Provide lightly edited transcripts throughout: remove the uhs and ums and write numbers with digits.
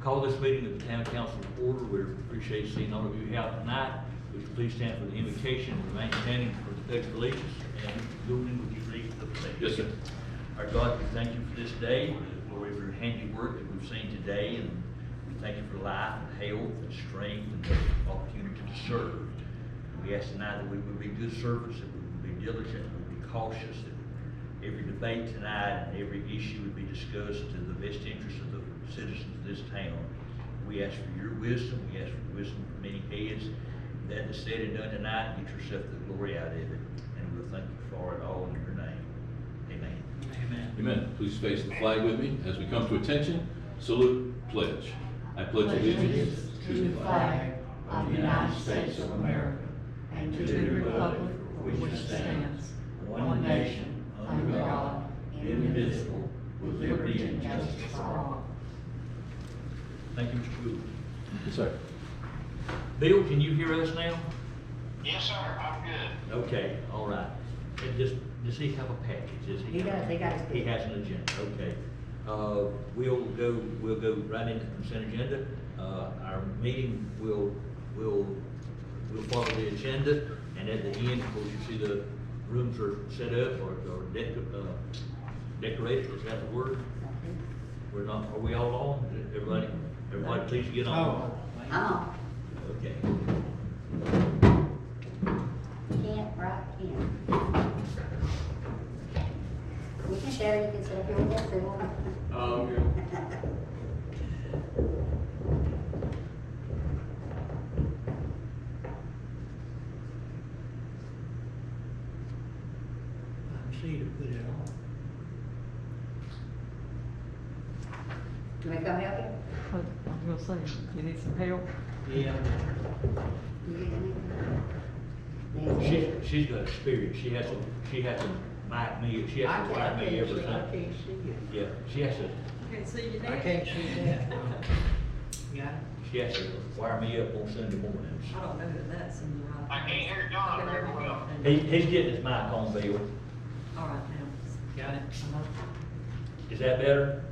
call this meeting of the Town Council to order. We appreciate seeing all of you out tonight. Would you please stand for the invocation and remain standing for the pledge of allegiance? And Goodwin, would you read the pledge? Yes, sir. Our God, we thank you for this day, for the glory of your handiwork that we've seen today, and we thank you for life and health and strength and the opportunity to serve. We ask tonight that we would be good servants, that we would be diligent, that we would be cautious, that every debate tonight and every issue would be discussed to the best interest of the citizens of this town. We ask for your wisdom. We ask for wisdom from many heads. That is said and done tonight, get yourself the glory out of it. And we'll thank you for it all in your name. Amen. Amen. Amen. Please face the flag with me as we come to attention. Salute, pledge. I pledge allegiance to the flag of the United States of America and to the republic for which it stands, one nation, under God, indivisible, with liberty and justice for all. Thank you, Mr. Gould. Yes, sir. Bill, can you hear us now? Yes, sir, I'm good. Okay, all right. And does he have a package? Does He does, he got his. He has an agenda, okay. We'll go right into the consent agenda. Our meeting will follow the agenda, and at the end, of course, you see the rooms are set up or decorated, is that the word? We're not, are we all on? Everybody please get on. I'm on. Okay. Can't, right, can't. We can share, you can sit up here with us if you want. See to put it on. Can we come help you? I was gonna say, you need some help? Yeah. You need anything? She's got experience. She has to mic me. She has to wire me every I time. can't see it. Yeah, she has to. I can't see you now. I can't see that. Got it? She has to wire me up on Sunday mornings. I don't know that that's in the right. I can't hear John very well. He's getting his mic on, Bill. All right, now. Got it? Is that better?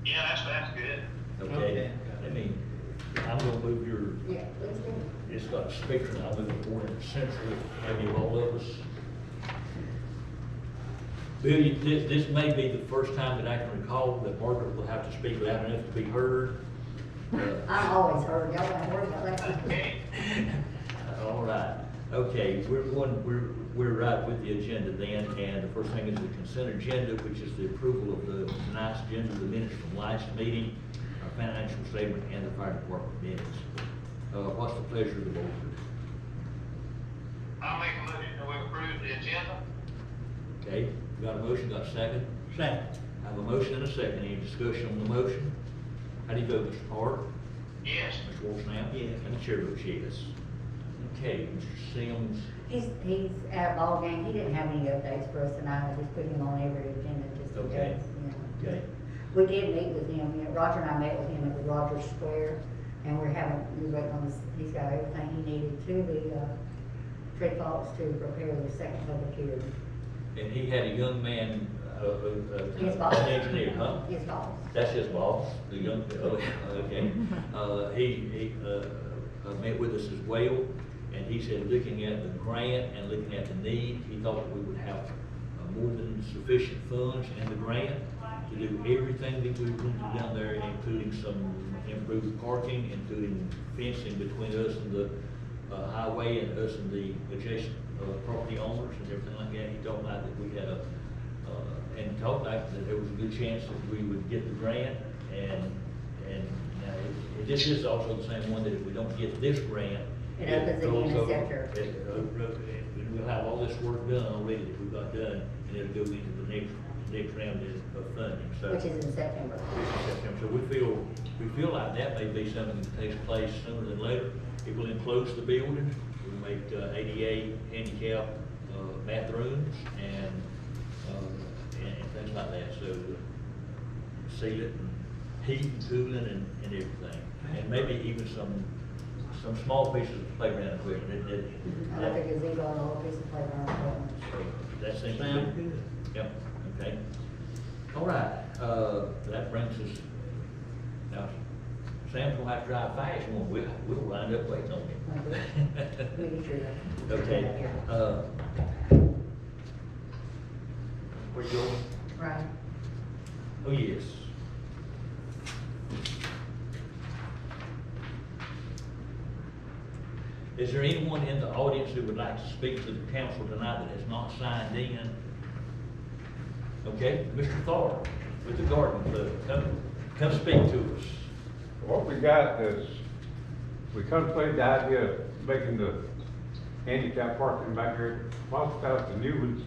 Yeah, that's good. Okay. I'm gonna move your, Yeah, please do. it's got a speaker, and I'll move it forward and centrally, maybe all of us. Bill, this may be the first time that I can recall that Margaret will have to speak loud enough to be heard. I'm always heard, y'all don't worry about that. Okay. All right, okay, we're right with the agenda then, and the first thing is the consent agenda, which is the approval of the tonight's agenda, the minutes from last meeting, our financial statement, and the fire department minutes. What's the pleasure of the board? I'll make a motion that we approve the agenda. Okay, got a motion, got a second? Second. I have a motion and a second, any discussion on the motion? How do you vote, Mr. Park? Yes. Mr. Wolfson? Yes. And the chair votes yes. Okay, Mr. Sims. He's at a ball game, he didn't have any updates for us tonight, I just put him on every agenda just in Okay. case, you know. Okay. We did meet with him, you know, Roger and I met with him at the Rogers Square, and we're waiting on this, he's got everything he needed to the, Fred Fox to prepare the second public hearing. And he had a young man, His boss. an engineer, huh? His boss. That's his boss, the young, okay. He met with us as well, and he said, looking at the grant and looking at the need, he thought that we would have more than sufficient funds in the grant to do everything that we want to do down there, including some improved parking, including fencing between us and the highway and us and the adjacent property owners and everything like that. He talked like that we had and talked like that there was a good chance that we would get the grant, and this is also the same one that if we don't get this grant, It opens again in goes over- September. We'll have all this work done already that we've got done, and it'll go into the next round of funding, so. Which is in September. So we feel like that may be something that takes place sooner than later. It will enclose the building, we'll make ADA handicap bathrooms and things like that, so seal it and heat and cooling and everything. And maybe even some small pieces of playground equipment. Like a gazebo and a little piece of playground equipment. So that seems to Sound be. good. Yep, okay. All right, that brings us, now, Sam's gonna have to drive fast, and we'll wind up waiting on him. Really true. Okay, where you going? Right. Oh, yes. Is there anyone in the audience who would like to speak to the council tonight that has not signed in? Okay, Mr. Thor with the Garden Club, come speak to us. What we got is, we contemplated the idea of making the handicap parking back here, whilst out the new ones,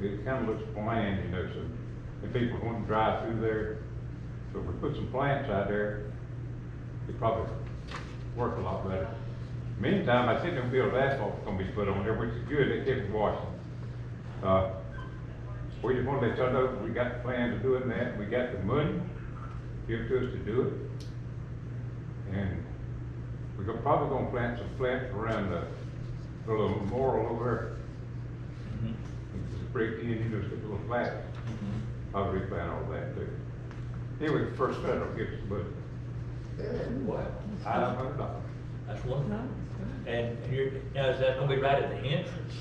it kind of looks bland, you know, so if people want to drive through there, so if we put some plants out there, it'd probably work a lot better. Meantime, I think them field asphalt's gonna be put on there, which is good, they keep washing. We just want to let y'all know, we got the plan to doing that, we got the money, give it to us to do it. And we're probably gonna plant some plants around the little memorial over there. Just break in, you know, stick a little flag. Probably plant all that too. Anyway, the first federal gives us, but Wow. $500. That's wonderful. And now is that gonna be right at the entrance?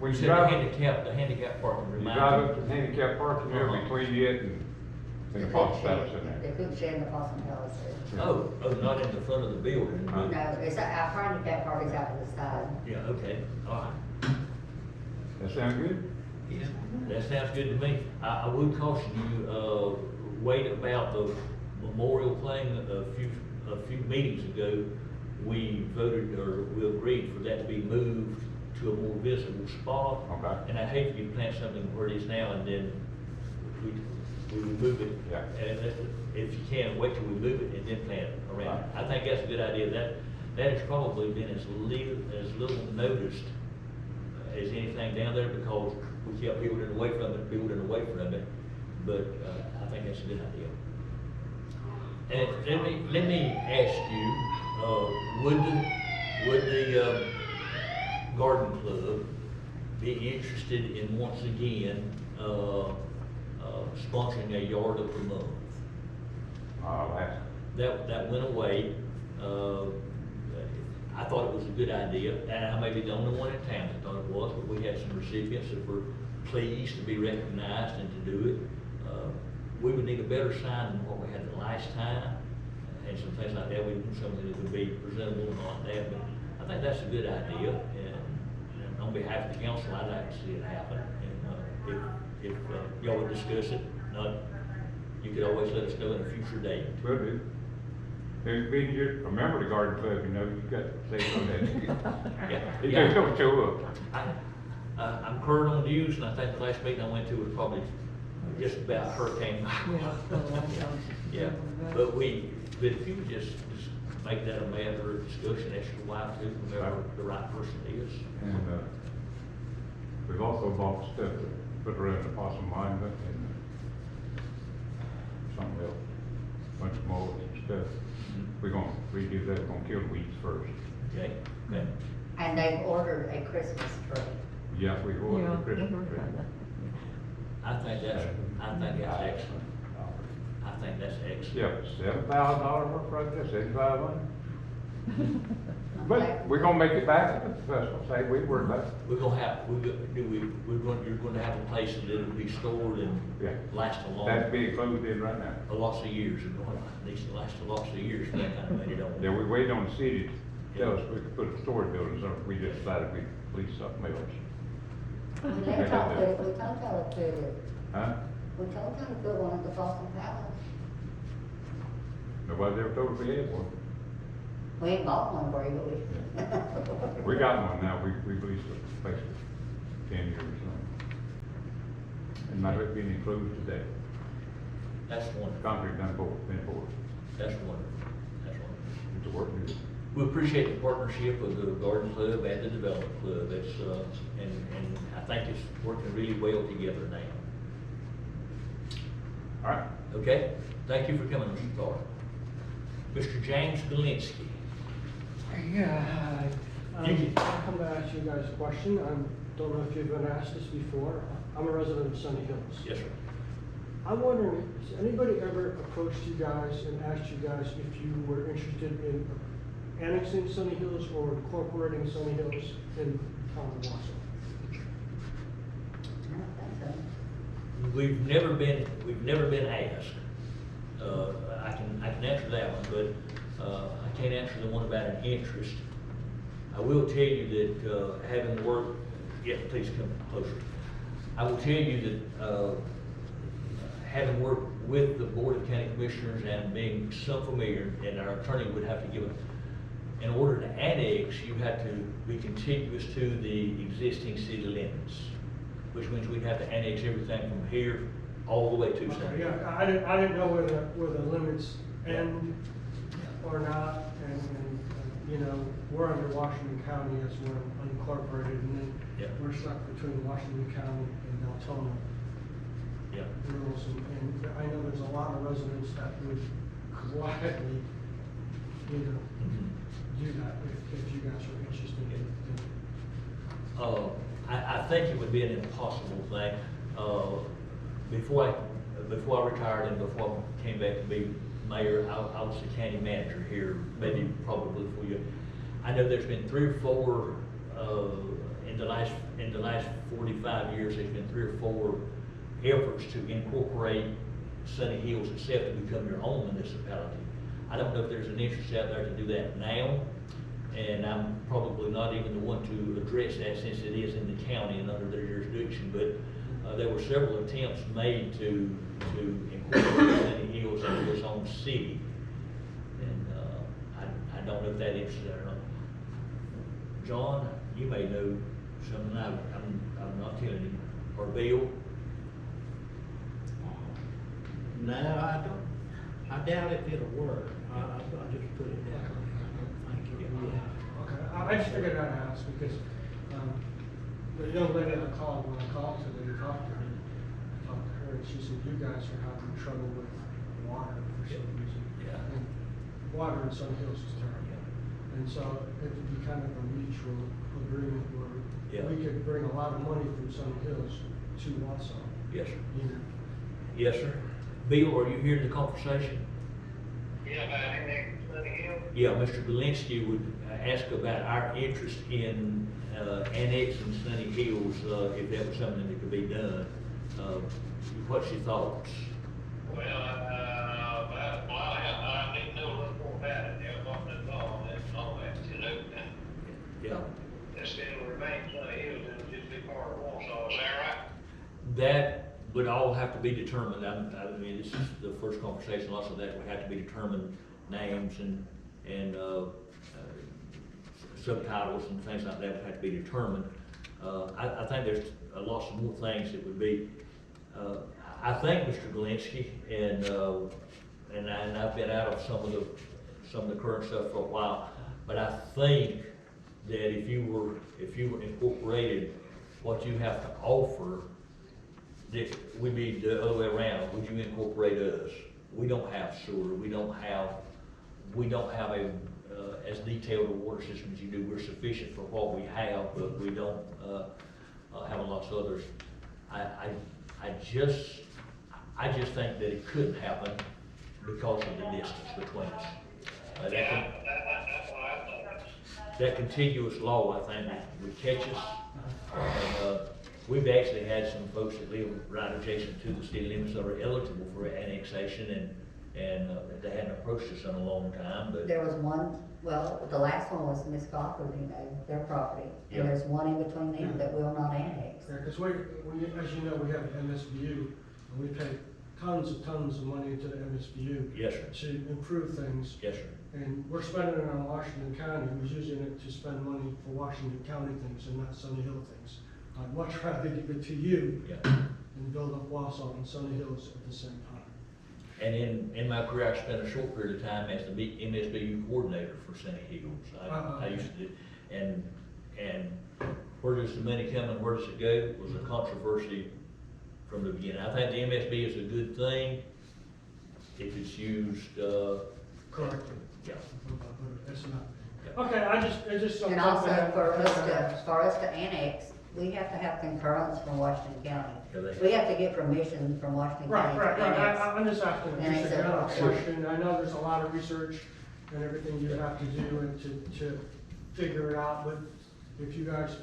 When You you said drive- the handicap parking, You remind drive me. up to the handicap parking there between it and the Fox Palace in The there. cook shed and the Possum Palace there. Oh, not in the front of the building. Huh? No, it's, our handicap park is out to the side. Yeah, okay, all right. That sound good? Yeah, that sounds good to me. I would caution you, wait about the memorial thing. A few meetings ago, we voted, or we agreed for that to be moved to a more visible spot. Okay. And I hate for you to plant something where it is now and then we remove it. Yeah. And if you can, wait till we move it and then plant it around it. Right. I think that's a good idea. That has probably been as little noticed as anything down there because we kept building away from it, but, I think that's a good idea. And let me ask you, would the Garden Club be interested in once again, sponsoring a yard of the month? That went away. I thought it was a good idea, and I may be the only one in town that thought it was, but we had some recipients that were pleased to be recognized and to do it. We would need a better sign than what we had the last time, and some things like that. We want something that would be presentable and all that, but I think that's a good idea, and on behalf of the council, I'd like to see it happen. And if y'all would discuss it, you could always let us know in a future date. Will do. If being you remember the Garden Club, you know, you got to say on that. You just don't show up. I'm current on news, and I think the last meeting I went to was probably just about Hurricane Michael. Yeah, but if you would just make that a matter of discussion, ask your wife too, whoever the right person is. And, we've also bought stuff to put around the Possum Monument and something else, bunch of mulch and stuff. We're gonna redo that, we're gonna kill the weeds first. Okay, okay. And they've ordered a Christmas tree. Yeah, we ordered Yeah, the Christmas tree. I think that's excellent. I think that's excellent. Yeah, $7,000 worth right there, $7,500. But we're gonna make it back at the festival, say we were about. You're gonna have a place that it'll be stored and Yeah. last a long. That's being closed in right now. Lots of years, needs to last lots of years for that kind of money, don't we? Yeah, we waited on the city to tell us we could put a storage building, so we just decided we'd lease something else. We told y'all to put it, Huh? we told y'all to put one at the Possum Palace. Nobody's ever told us we had one. We ain't bought one for you, but we. We got one now, we leased a place for 10 years or something. And might have been enclosed today, That's wonderful. concrete done for, been for, That's wonderful. That's wonderful. it's a work new. We appreciate the partnership of the Garden Club and the Development Club. It's, and I think it's working really well together now. All right, Okay? Thank you for coming, Mr. Thor. Mr. James Galinsky. Yeah, hi. You can- I'll come to ask you guys a question. I don't know if you've been asked this before. I'm a resident of Sunny Hills. Yes, sir. I'm wondering, has anybody ever approached you guys and asked you guys if you were interested in annexing Sunny Hills or incorporating Sunny Hills in town of Wausau? We've never been asked. I can answer that one, but, I can't answer the one about an interest. I will tell you that, having worked, yeah, please come closer. I will tell you that, having worked with the Board of County Commissioners and being so familiar, and our attorney would have to give it, in order to annex, you have to be contiguous to the existing city limits, which means we'd have to annex everything from here all the way to Sunny Okay, Hill. yeah, I didn't know where the limits end or not, and, you know, we're under Washington County as we're unincorporated, and Yeah. then we're stuck between Washington County and Deltona Yeah. rules, and I know there's a lot of residents that would gladly, you know, Mhm. do that if you guys are interested in. I think it would be an impossible thing. Before I retired and before I came back to be mayor, I was the county manager here, maybe probably for you. I know there's been 3 or 4, in the last 45 years, there's been 3 or 4 efforts to incorporate Sunny Hills itself to become your own municipality. I don't know if there's an interest out there to do that now, and I'm probably not even the one to address that since it is in the county and under their jurisdiction, but there were several attempts made to incorporate Sunny Hills into its own city. And I don't know if that interests there or not. John, you may know something I'm not telling you, or Bill. No, I don't, I doubt if it'll work. I'll just put it that way. I don't think it will. Okay, I just figured I'd ask because, the young lady I called, when I called today to talk to her, and she said, you guys are having trouble with water for some reason. Yeah. And water in Sun Hills is terrible. And so it would be kind of a mutual agreement where Yeah. we could bring a lot of money from Sun Hills to Wausau, Yes, sir. you know. Yes, sir. Bill, are you hearing the conversation? Yeah, about annex Sunny Hill? Yeah, Mr. Belinsky would ask about our interest in annexing Sunny Hills, if that was something that could be done. What's your thoughts? Well, I need to know a little more about it, what's involved, and all that, you know, and Yeah. it's still remain Sunny Hills, it'll just be part of Wausau, is that right? That would all have to be determined. I mean, this is the first conversation, lots of that would have to be determined, names and subtitles and things like that would have to be determined. I think there's lots of more things that would be, I think Mr. Galinsky, and I've been out of some of the current stuff for a while, but I think that if you were incorporated, what you have to offer, that would be the other way around. Would you incorporate us? We don't have sewer. We don't have a as detailed a water system as you do. We're sufficient for what we have, but we don't have a lot of others. I just think that it couldn't happen because of the distance between us. That's what I thought. That contiguous law, I think, would catch us. And, we've actually had some folks that live right adjacent to the city limits that are eligible for annexation, and they hadn't approached us in a long time, but. There was one, well, the last one was Miss Crawford, you know, their property. Yeah. And there's one in between them that will not annex. Yeah, because as you know, we have an MSBU, and we pay tons of money into the MSBU Yes, sir. to improve things. Yes, sir. And we're spending it on Washington County, who's using it to spend money for Washington County things and not Sunny Hill things. I'd much rather give it to you Yeah. and build up Wausau and Sunny Hills at the same time. And in my career, I spent a short period of time as the MSBU coordinator for Sunny Hills. I used to do, and where does the money come and where does it go was a controversy from the beginning. I think the MSB is a good thing if it's used, Correctly. yeah. But it's not. Yeah. Okay, it's just something. And also for us to annex, we have to have concurrence from Washington County. Yeah, they- We have to get permission from Washington Right, County. right, right, and I'm just asking, and just a it's a- general Sure. question, I know there's a lot of research and everything you have to do and to figure it out, but if you guys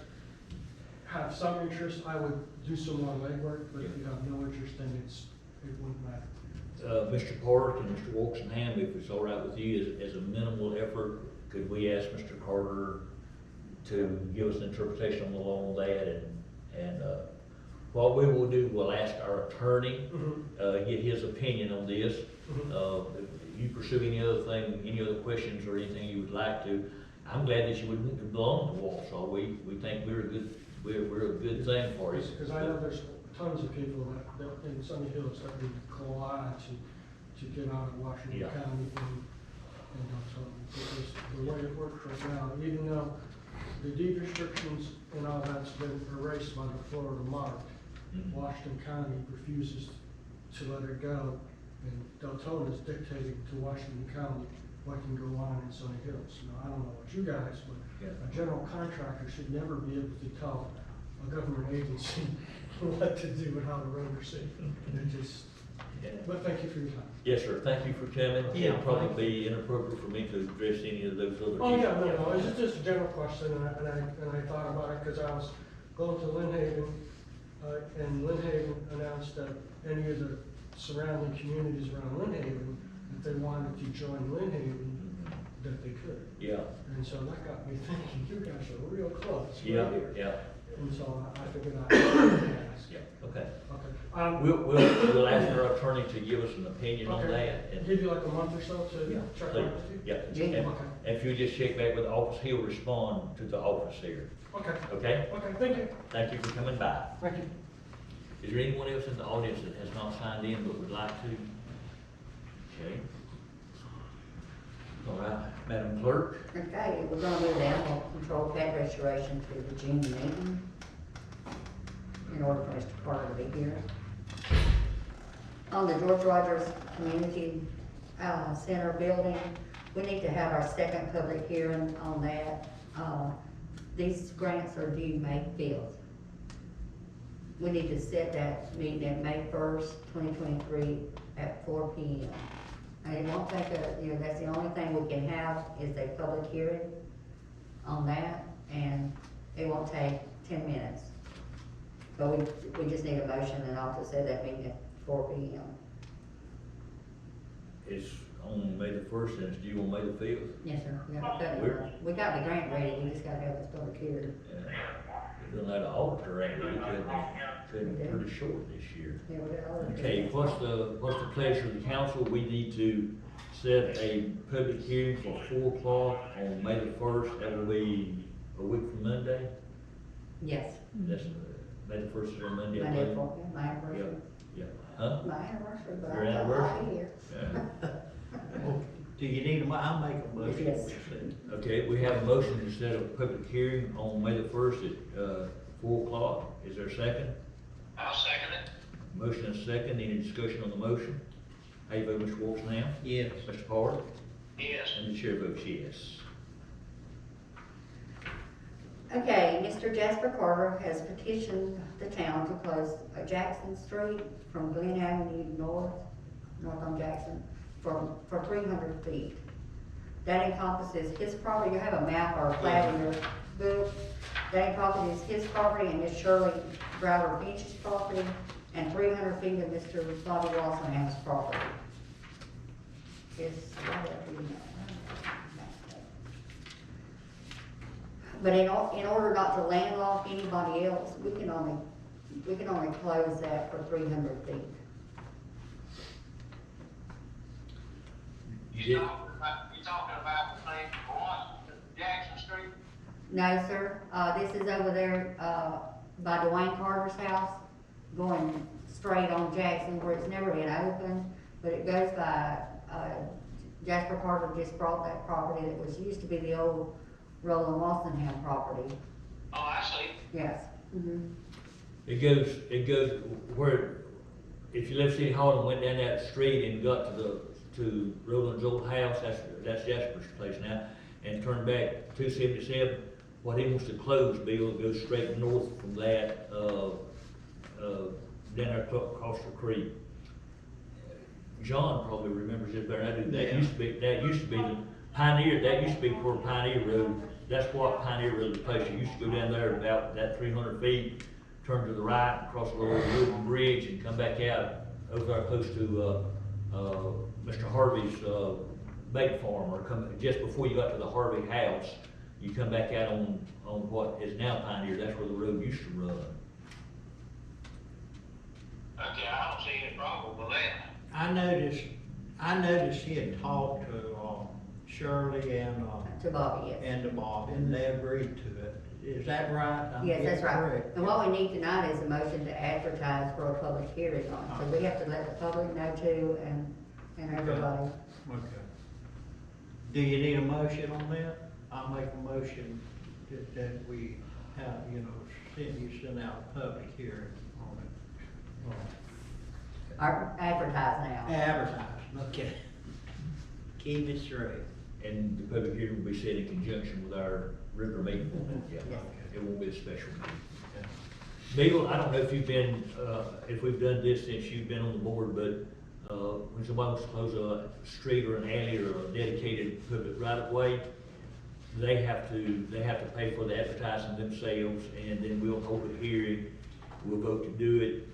have some interest, I would do some more legwork, but if you have no interest, then it wouldn't matter. Mr. Park and Mr. Walkenham, if it's all right with you, as a minimal effort, could we ask Mr. Carter to give us an interpretation on the law on that, and what we will do, we'll ask our attorney, get his opinion on this. If you pursue any other thing, any other questions or anything you would like to, I'm glad that you wouldn't belong to Wausau. We think we're a good thing for you. Because I know there's tons of people that in Sunny Hills that would collide to get out of Washington Yeah. County and so, because the way it works right now, even though the deed restrictions and all that's been erased by the Florida Mark, Mhm. Washington County refuses to let it go, and Deltona is dictating to Washington County what can go on in Sunny Hills. Now, I don't know about you guys, but Yeah. a general contractor should never be able to tell a government agency what to do and how to run their city. It just, Yeah. but thank you for your time. Yes, sir, thank you for coming. Yeah, It'd probably be inappropriate for me to address any of those other issues. Oh, yeah, no, it's just a general question, and I thought about it, because I was going to Lynn Haven, and Lynn Haven announced that any of the surrounding communities around Lynn Haven, if they wanted to join Lynn Haven, that they could. Yeah, And so that got me thinking, you guys are real close right yeah, here. yeah, And so I figured I'd ask. yeah, okay. Okay. We'll ask our attorney to give us an opinion on Okay. that. and- Give you like a month or so to Yeah, check please. out with you? Yeah, Yeah. and Okay. if you just check back with the office, he'll respond to the office here, Okay, okay? okay, thank you, Thank you for coming by. thank you. Is there anyone else in the audience that has not signed in but would like to? Okay. All right, Madam Clerk? Okay, we're gonna move the animal control pet restoration to the June meeting in order for Mr. Carter to be here. On the George Rogers Community Center building, we need to have our second public hearing on that. These grants are due May 5th. We need to set that meeting at May 1st, 2023 at 4 p.m. And it won't take that's the only thing we can have is a public hearing on that, and it won't take 10 minutes. But we just need a motion and I'll just set that meeting at 4 p.m. It's on May the 1st, and it's due on May the 5th. Yes, sir. We got the grant ready, we just gotta have this public hearing. We're gonna let an auditor in, we couldn't pretty short this year. Yeah, we got all the- Okay, what's the pleasure of the council? We need to set a public hearing for 4 o'clock on May the 1st. That will be a week from Monday. Yes, That's, May the 1st is on Monday. I Monday, believe. my anniversary. Yeah, huh? My anniversary, but Your I'm anniversary? here. Yeah. Do you need a I'll make a motion. Yes. Okay, we have a motion to set a public hearing on May the 1st at 4 o'clock. Is there a second? I'll second it. Motion and second. Any discussion on the motion? How you vote, Mr. Walksnail? Yes. Mr. Carter? Yes. And the chair votes yes. Okay, Mr. Jasper Carter has petitioned the town to close Jackson Street from Glen Avenue north on Jackson, for 300 feet. That encompasses his property. You have a map or a plat in your book. That encompasses his property and Miss Shirley Browder Beach's property, and 300 feet of Mr. Bobby Walsingham's property. It's right up here now. But in order not to landlock anybody else, we can only close that for 300 feet. You talking about the thing from Washington, Jackson Street? No, sir, this is over there, by Dwayne Carter's house, going straight on Jackson, where it's never been opened, but it goes by, Jasper Carter just brought that property that was, used to be the old Roland Walsingham property, Oh, I see. yes. It goes where, if you left City Hall and went down that street and got to Roland's old house, that's Jasper's place now, and turned back 277, what he wants to close, Bill, goes straight north from that, down there across the creek. John probably remembers it better than I do. That used to be the Pioneer, that used to be where Pioneer Road, that's what Pioneer Road replaced. You used to go down there about that 300 feet, turn to the right, across the little wooden bridge and come back out over there close to, Mr. Harvey's, bake farm, or come, just before you got to the Harvey house, you come back out on what is now Pioneer, that's where the road used to run. Okay, I don't see any problem with that. I noticed he had talked to, Shirley and, To Bobby, yes. and to Bob, and they agreed to it. Is that right? I'm Yes, that's getting right. correct? And what we need tonight is a motion to advertise for a public hearing on it. So we have to let the public know too, and everybody. Okay. Do you need a motion on that? I'll make a motion that we have, send out a public hearing on it. Or advertise now. Advertising, okay. Keep it straight. And the public hearing will be set in conjunction with our regular meeting. Yeah, Yes. it won't be a special meeting. Bill, I don't know if you've been, if we've done this since you've been on the board, but, when somebody wants to close a street or an alley or a dedicated public right of way, they have to pay for the advertising themselves, and then we'll hold a hearing. We'll vote to do it,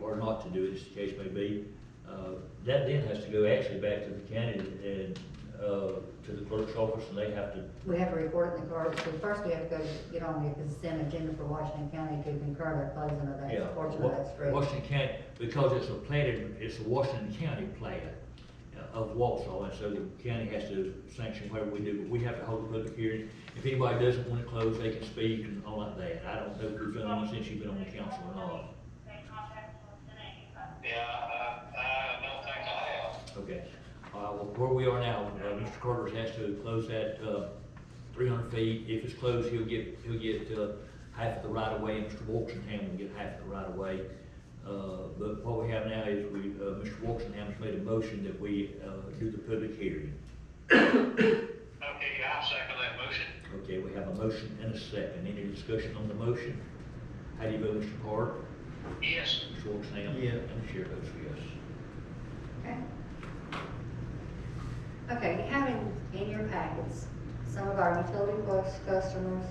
or not to do it, as the case may be. That then has to go actually back to the county and, to the clerk's office, and they have to. We have to report it in the cards, so first we have to go get on the consent agenda for Washington County to concur the closing of Yeah, that portion of that street. Washington County, because it's a Washington County plat of Wausau, and so the county has to sanction whatever we do, but we have to hold a public hearing. If anybody doesn't want it closed, they can speak and all like that. I don't know if we've done one since you've been on the council or not. Yeah, I don't think I have. Okay, well, where we are now, Mr. Carter has to close that, 300 feet. If it's closed, he'll get, half of the right of way, and Mr. Walkshingham will get half of the right of way. But what we have now is Mr. Walkshingham has made a motion that we, do the public hearing. Okay, I'll second that motion. Okay, we have a motion and a second. Any discussion on the motion? How do you vote, Mr. Carter? Yes. Mr. Walkshingham? Yeah. And the chair votes yes. Okay. Okay, you have in your packets, some of our utility box customers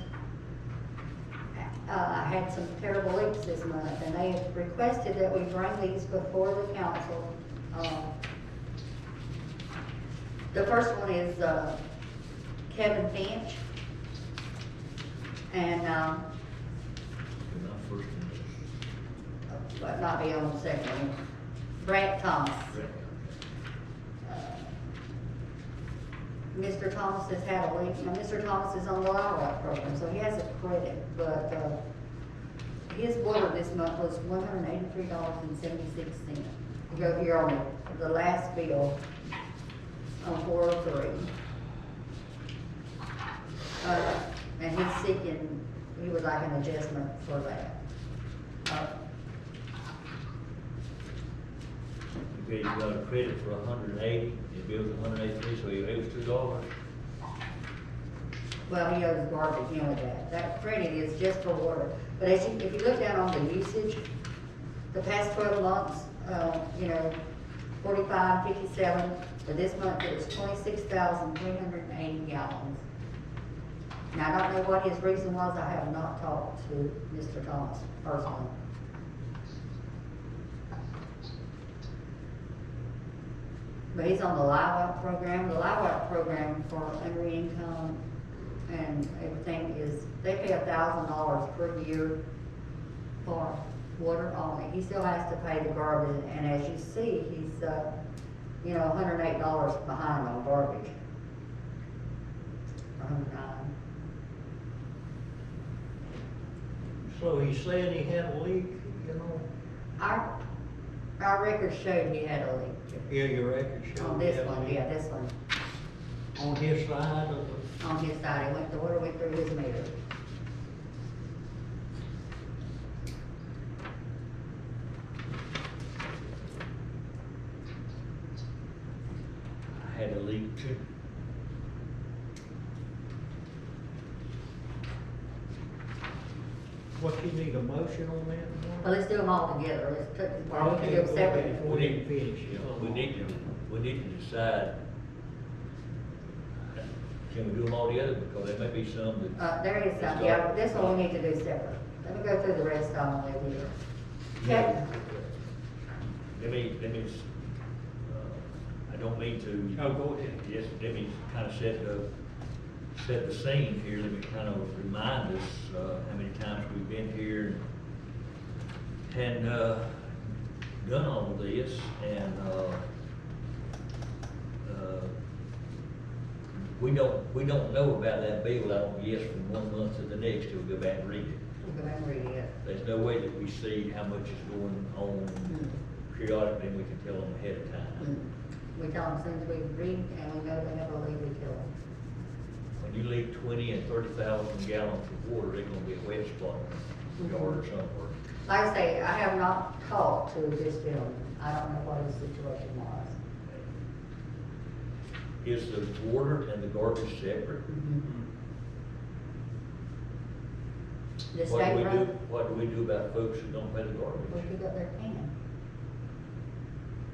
had some terrible leaks this month, and they have requested that we bring these before the council. The first one is Kevin Finch, and Okay, my first one is but not be on the second one. Brad Thomas. Brett. Mr. Thomas has had a leak. Now, Mr. Thomas is on the LIHWAC program, so he has a credit, but, his water this month was $183.76. You go here on the last bill on 403. And he's seeking, he would like an adjustment for that. Okay, you got a credit for 180, it bills 183, so you owes $2. Well, he owes garbage, you know that. That credit is just for water. But as you, if you look down on the usage, the past 12 months, 45, 57, for this month it was 26,380 gallons. Now, I don't know what his reason was, I have not talked to Mr. Thomas personally. But he's on the LIHWAC program. The LIHWAC program for under income and everything is, they pay $1,000 per year for water only. He still has to pay the garbage, and as you see, he's, $108 behind on garbage. $109. So he said he had a leak, Our records showed he had a leak. Yeah, your record showed. On he this had a one, leak. yeah, this one. On his side of the. On his side, the water went through his meter. I had a leak too. need a motion on that? Well, let's do them all together, let's put, Or we can do them separately. Before we finish. We need to decide, can we do them all together, because there may be some that. There is some, yeah, but this one we need to do separate. Let me go through the rest of them with you. Okay. Let me, I don't mean to. Oh, go ahead. Yes, let me kind of set the scene here, let me kind of remind us, how many times we've been here and, done all of this, and, we don't know about that bill, I don't guess, from 1 month to the next till we go back and read it. We'll go back and read it. There's no way that we see how much is going on periodically, and we can tell them ahead of time. We tell them as soon as we read and we know they never leave, we kill them. When you leave 20 and 30,000 gallons of water, they're gonna be a wet spot in the yard or somewhere. Like I say, I have not talked to this gentleman. I don't know what his situation was. Is the water and the garbage separate? The state road, What do we do about folks who don't pay the we garbage? pick up their can.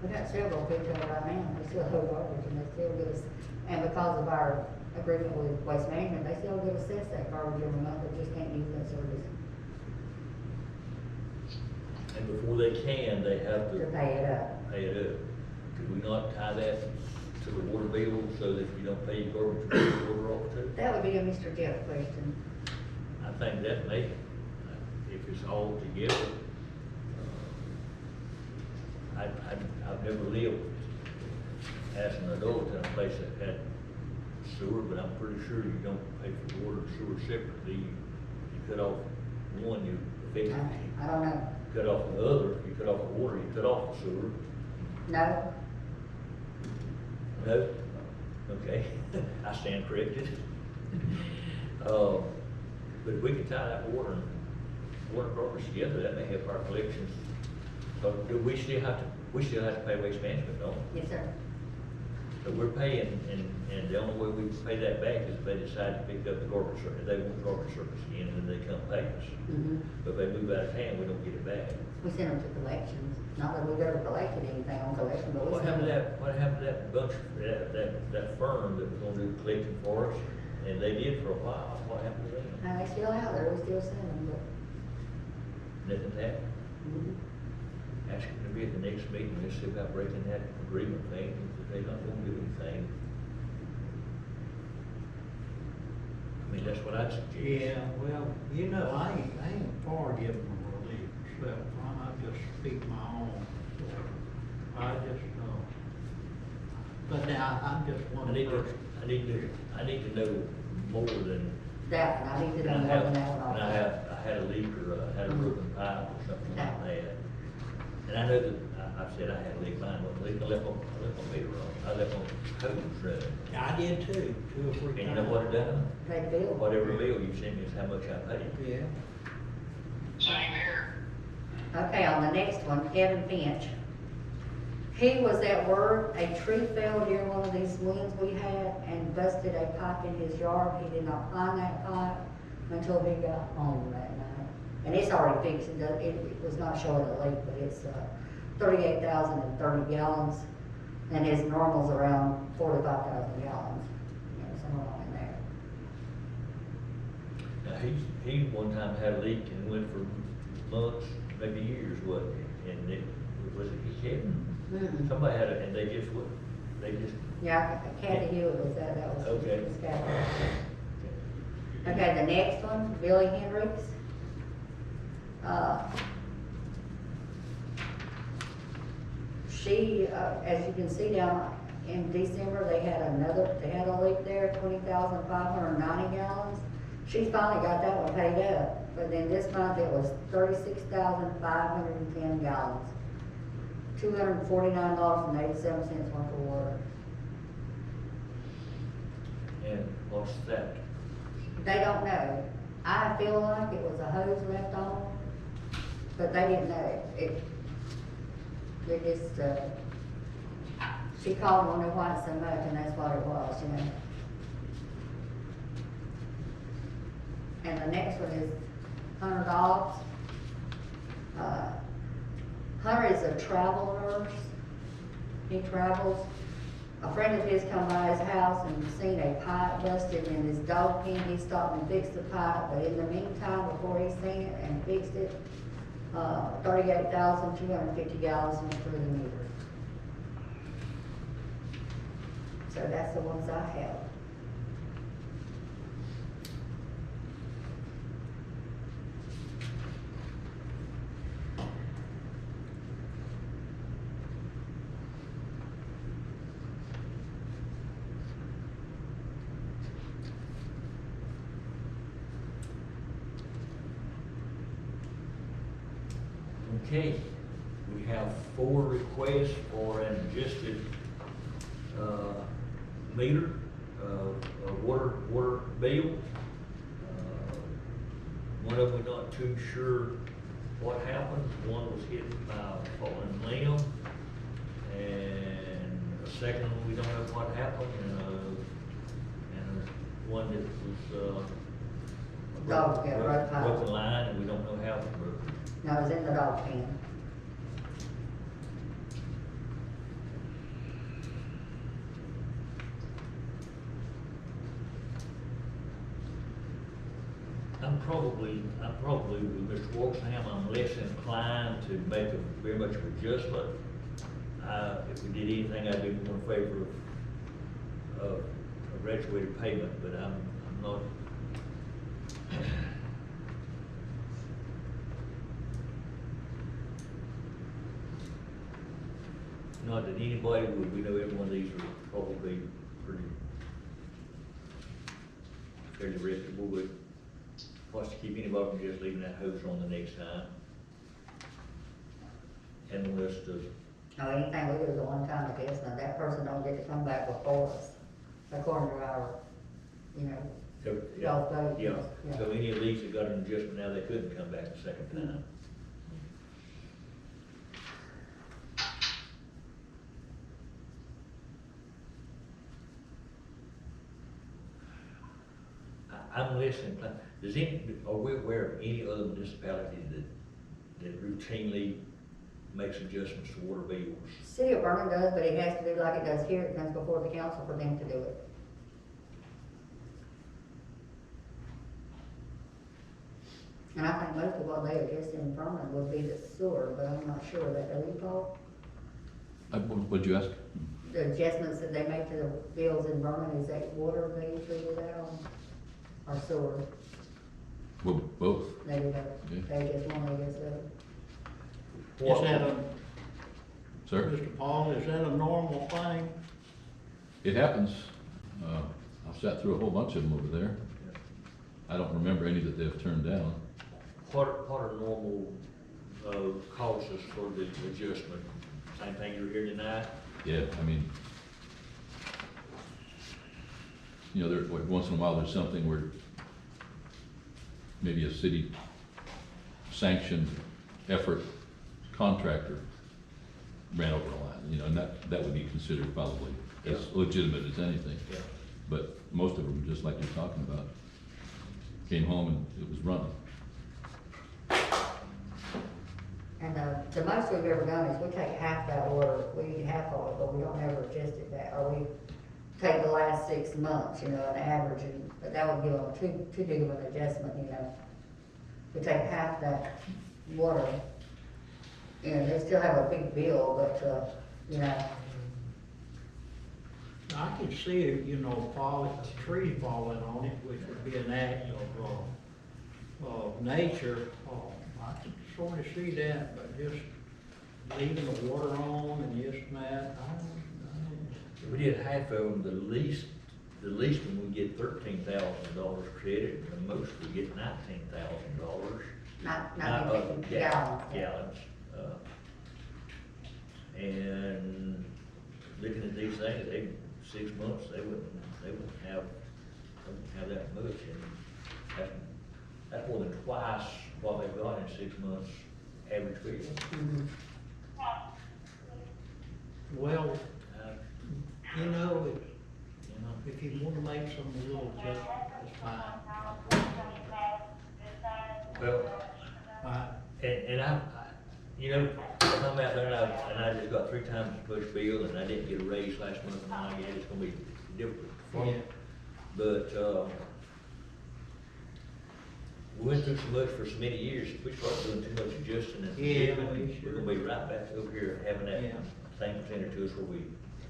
We got several people right now, they still hold garbage and they still get us, and because of our agreement with Waste Management, they still get assessed that garbage every month, they just can't use that service And before they can, they have to to pay it up. pay it up. Could we not tie that to the water bill so that if you don't pay your garbage, you pay the water off too? That would be a Mr. Jeff question. I think that may, if it's all together, I've never lived as an adult in a place that had sewer, but I'm pretty sure you don't pay for water and sewer separately. You cut off one, you effectively I don't know. cut off the other. If you cut off the water, you cut off the sewer. No, No? Okay, I stand corrected. But if we could tie that water and garbage together, that may help our collections. So do we still have to pay waste management, don't we? yes, sir. So we're paying, and the only way we pay that back is if they decide to pick up the garbage service, they want garbage service again, and then they come pay us. But if they move out of town, we don't get it back. We send them to collections, not that we've ever collected anything on collection, but we What send happened to them. that, what happened to that bunch, that firm that was gonna do collecting for us? And they did for a while, what happened to them? And they still out there, we still send them, but, Nothing happened? Ask them to be at the next meeting, let's see about breaking that agreement thing, if they're not gonna do anything. I mean, that's what I'd suggest. Yeah, well, you know, I ain't for giving them relief myself, I just speak my own, so, I just, but now, I'm just I one need person. to know more than. that, and I need to know And more than that one I also. had a leak or I had a broken pipe or something like that. And I know that, I said I had a leak, mine wasn't leak, I left my meter on, I left my hose running. I did too, 2 or 3 times. And you know what it done? They bill. Whatever bill you send me is how much I paid. Yeah. Same here. Okay, on the next one, Kevin Finch. He was at work, a tree fell during one of these winds we had and busted a pipe in his yard. He did not find that pipe until he got home that night. And it's already fixed, it was not showing a leak, but it's 38,030 gallons. And his normal's around 45,000 gallons, somewhere along in there. Now, he one time had a leak and went for months, maybe years, wasn't it? And was it Kevin? Somebody had it, and they just. Yeah, Kathy Hewitt was that was. Okay. was Kathy. Okay, the next one, Billy Hendricks. She, as you can see down in December, they had a leak there, 20,590 gallons. She finally got that one paid up, but then this month it was 36,510 gallons. $249.87 worth of water. And what's that? They don't know. I feel like it was a hose left on, but they didn't know. It just, she called and wondered why it's so much, and that's what it was, And the next one is $100. Hunter is a travel nurse. He travels. A friend of his come by his house and seen a pipe busted in his dog pen. He stopped and fixed the pipe, but in the meantime, before he seen it and fixed it, 38,250 gallons went through the meter. So that's the ones I have. Okay, we have 4 requests for an adjusted, meter, water bill. One of them, we're not too sure what happened. One was hit by a fallen limb, and a second one, we don't know what happened, and one that was, Dog, yeah, broke pipe. broken line, and we don't know how it broke. No, it was in the dog pen. I'm probably with Mr. Walksnaham, I'm less inclined to make very much of adjustment. If we did anything, I'd be more in favor of a graduated payment, but I'm not. Not that anybody would, we know every one of these are probably pretty fairly reputable, but wants to keep anybody from just leaving that hose on the next time. And the list of, No, anything we do is a one-time adjustment. That person don't get to come back before us, according to our, you know, y'all's vote. yeah, so any of these that got an adjustment now, they couldn't come back a second time. I'm less inclined, are we aware of any other municipality that routinely makes adjustments to water bills? City of Vernon does, but it has to do like it does here. It comes before the council for them to do it. And I think most of what they adjust in Vernon would be the sewer, but I'm not sure that the Paul. What'd you ask? The adjustments that they make to the bills in Vernon, is that water they usually do that on? Or sewer? Well, both. They do that. Yeah. They just one, they just do. Is that a, Sir? Mr. Paul, is that a normal thing? It happens. I've sat through a whole bunch of them over there. I don't remember any that they've turned down. What are normal, causes for the adjustment? Same thing you're here tonight? Yeah, I mean, you know, there, once in a while, there's something where maybe a city sanctioned effort contractor ran over a line, you know, and that would be considered probably as legitimate as anything. Yeah. But Most of them, just like you're talking about, came home and it was running. And, the most we've ever done is we take half that water, we eat half of it, but we don't ever adjust it back, or we take the last 6 months, you know, an average, but that would give them too big of an adjustment, you know. We take half that water, and they still have a big bill, but, you know. I could see, you know, a tree falling on it, which would be an act of nature. I could sort of see that, but just leaving the water on and this and that, I don't. we did half of them, the least one we get $13,000 credit, and the most we get $19,000. Not Gallons. And looking at these things, 6 months, they wouldn't have that much, and that's more than twice what they've got in 6 months average bill. Mhm. Well, you know, if you wanna make some little adjustment, that's fine. Well, and You know, if I'm out there and I just got 3 times as much bill and I didn't get a raise last month, and I get it's gonna be different for me. Yeah. But, we went through so much for so many years, if we start doing too much adjusting and Yeah, forgiving, we we're should. gonna be right back over here having that Yeah. same percentage to us where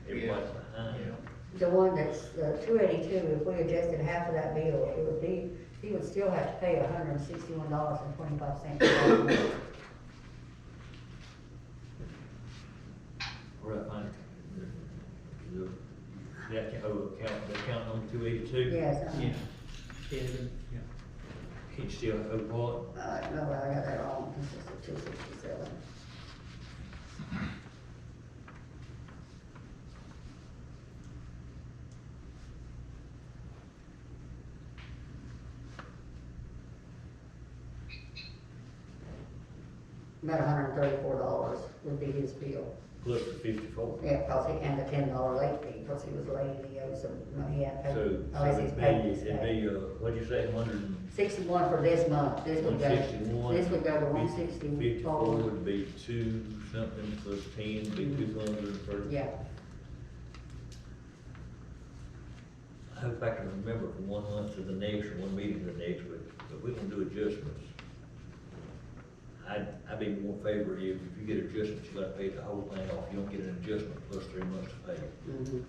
everybody's behind. Yeah. The one that's, 282, if we adjusted half of that bill, it would be, he would still have to pay $161.25. Where I find the account number 282. Yes, Yeah. Kevin, yeah. He still owe what? no, I got that wrong, this is the 267. About $134 would be his bill. Plus the 54. Yeah, cause he, and the $10 late fee, cause he was late, and he owed some money, he hadn't So, paid, so unless he's paid this it'd day. be, what'd you say, 100? 61 for this month, this would go, 161. this would go to 54 164. would be 2 something plus 10, be 230. Yeah, I hope I can remember from one month to the next or one meeting to the next, but if we're gonna do adjustments, I'd be more favor if you get adjustments, you gotta pay the whole thing off. You don't get an adjustment plus 3 months to pay. mhm.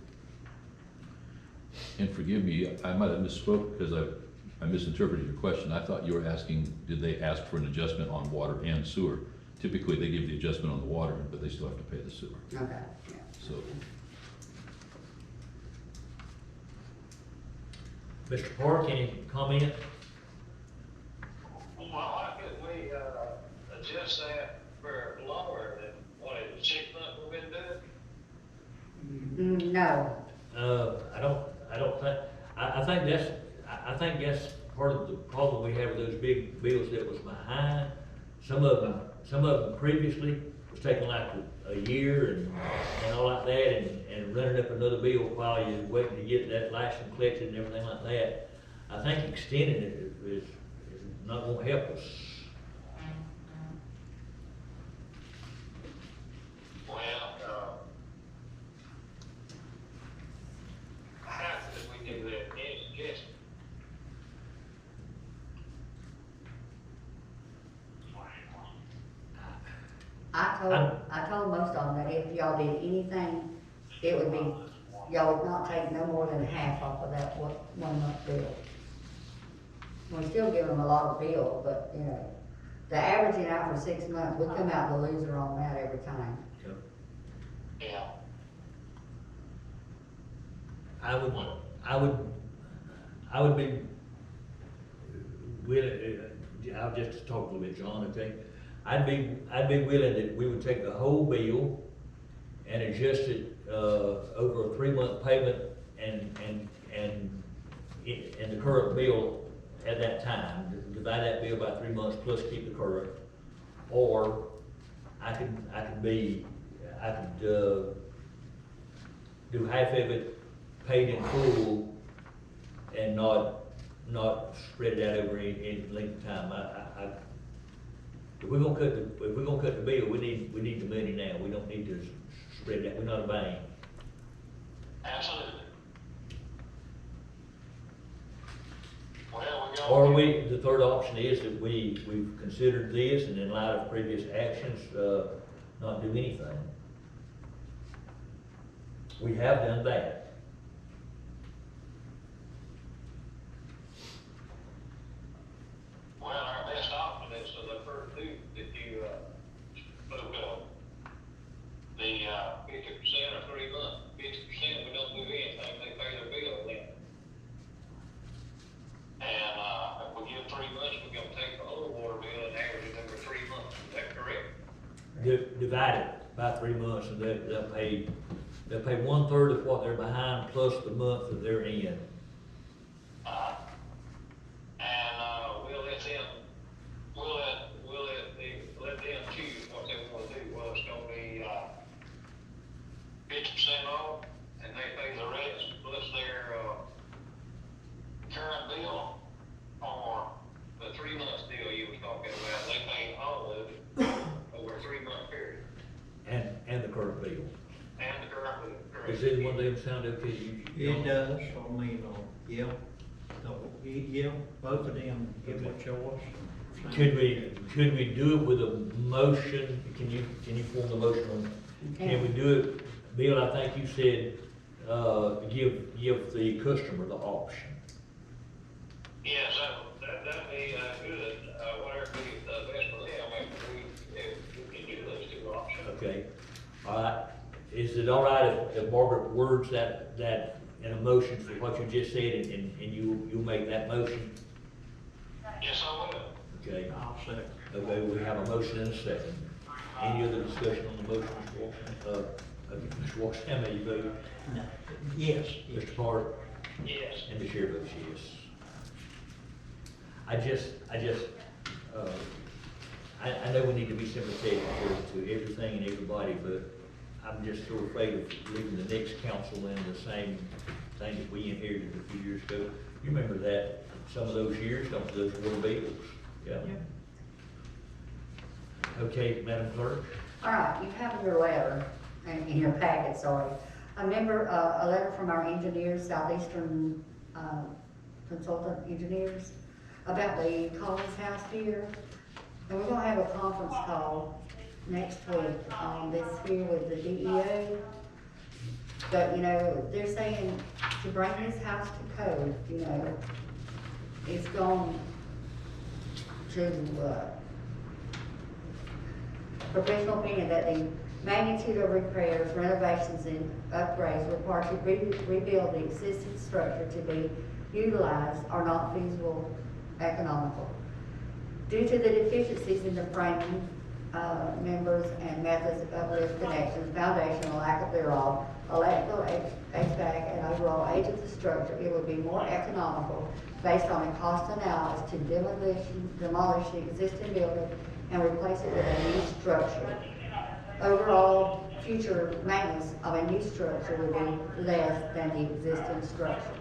And forgive me, I might have misspoke because I misinterpreted your question. I thought you were asking, did they ask for an adjustment on water and sewer? Typically, they give the adjustment on the water, but they still have to pay the sewer. Okay, yeah. So, Mr. Park, any comment? Well, why couldn't we, adjust that for lower than what it was 6 months we've been doing? No, I don't think, I think that's part of the problem we have with those big bills that was behind. Some of them previously was taking like a year and all like that, and running up another bill while you're waiting to get that license collected and everything like that. I think extending it is not gonna help us. Well, how could we do that? Any suggestion? I told most of them that if y'all did anything, it would be, y'all would not take no more than half off of that 1 month bill. We still give them a lot of bill, but, you know, the averaging out for 6 months, we come out the loser on that every time. Yeah. I would be willing, I'll just talk a little bit, John, okay? I'd be willing that we would take the whole bill and adjust it, over a 3-month payment and the current bill at that time. Divide that bill by 3 months plus keep the current. Or I could do half of it paid in full and not spread it out over any length of time. If we're gonna cut the bill, we need the money now. We don't need to spread that. We're not a bank. Absolutely. Well, The third option is that we've considered this and in light of previous actions, not do anything. We have done that. Well, our best option is the first two that you, spoke of. The, 50% or 3 months. 50% we don't do anything, they pay their bill then. And, if we give 3 months, we're gonna take the whole water bill and average it over 3 months, is that correct? Divide it by 3 months and they'll pay 1/3 of what they're behind plus the month that they're in. We'll let them choose what they wanna do, well, it's gonna be, 50% off, and they pay the rest plus their, current bill, or the 3 months deal you was talking about, they pay all of it over 3 months. Is it one of them sound okay to you? It does, I mean, yeah, yeah, both of them give a choice. Could we do it with a motion? Can you form the motion on, can we do it, Bill, I think you said, give the customer the option. Yes, that'd be, good, whatever be, best for them, if we can do those two options. Okay, all right. Is it all right if Margaret words that in a motion for what you just said, and you'll make that motion? Yes, I will. Okay, I'll second. okay, we have a motion and a second. Any other discussion on the motion, Mr. Watson? Mr. Watson, how many vote? No. Yes, yes. Mr. Carter? Yes. And the chair votes yes. I know we need to be sympathetic to everything and everybody, but I'm just so afraid of leaving the next council in the same thing that we inherited a few years ago. You remember that, some of those years, some of those water bills, yeah? Okay, Madam Clerk? All right, you have in your letter, in your packet, sorry, a letter from our engineers, Southeastern Consultant Engineers, about the Collins House here. And we're gonna have a conference call next week on this here with the DEA. But, you know, they're saying to bring this house to code, you know, it's going to, professional opinion that the magnitude of repairs, renovations, and upgrades required to rebuild the existing structure to be utilized are not feasible, economical. Due to the deficiencies in the framing, members and methods of lift connections, foundation, or lack of thereof, electrical, HVAC, and overall age of the structure, it would be more economical based on a cost analysis to demolish the existing building and replace it with a new structure. Overall, future maintenance of a new structure would be less than the existing structure.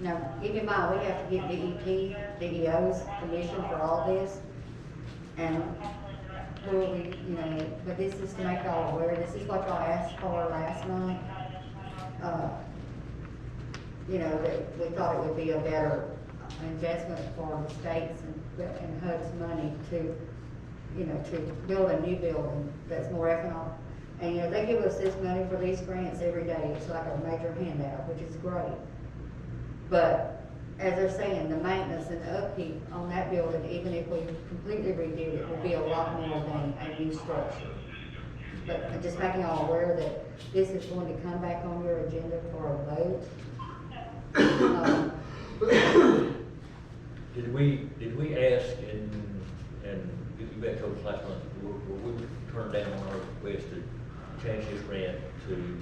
Now, keep in mind, we have to get DEO's permission for all this, and but this is to make y'all aware, this is what y'all asked for last month. You know, that we thought it would be a better investment for the states and HUD's money to, you know, to build a new building that's more economic. And, you know, they give us this money for these grants every day, it's like a major handout, which is great. But, as they're saying, the maintenance and upkeep on that building, even if we completely redid it, would be a lot more than a new structure. But I'm just making y'all aware that this is going to come back on your agenda for a vote. Did we ask, and you back told us last month, were we turned down on our request to change this grant to?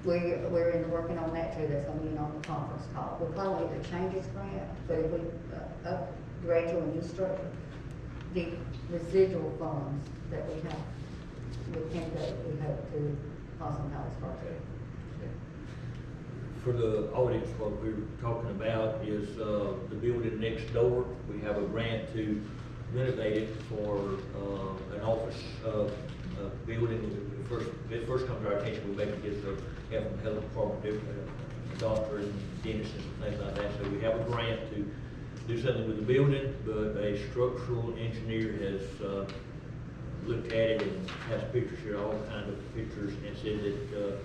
We're working on that too, that's gonna be on the conference call. We'll probably either change this grant, but if we upgrade to a new structure, the residual funds that we have, we hope to Wausau College project. For the audience, what we're talking about is the building next door. We have a grant to renovate it for an office building. It first comes to our attention, we make it get the health department, doctor and dentist and things like that. So we have a grant to do something with the building, but a structural engineer has looked at it and has pictures here, all kinds of pictures, and said that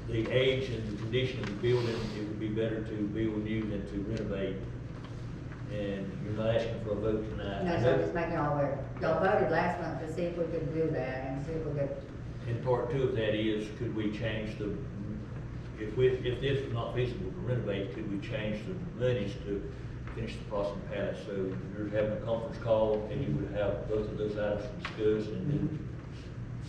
the age and the condition of the building, it would be better to build new than to renovate. And you're not asking for a vote tonight. No, so I'm just making y'all aware. Y'all voted last month to see if we could do that and see if we could. And part two of that is, could we change the, if this is not feasible to renovate, could we change the monies to finish the Possum Palace? So you're having a conference call, and you would have both of those items discussed, and then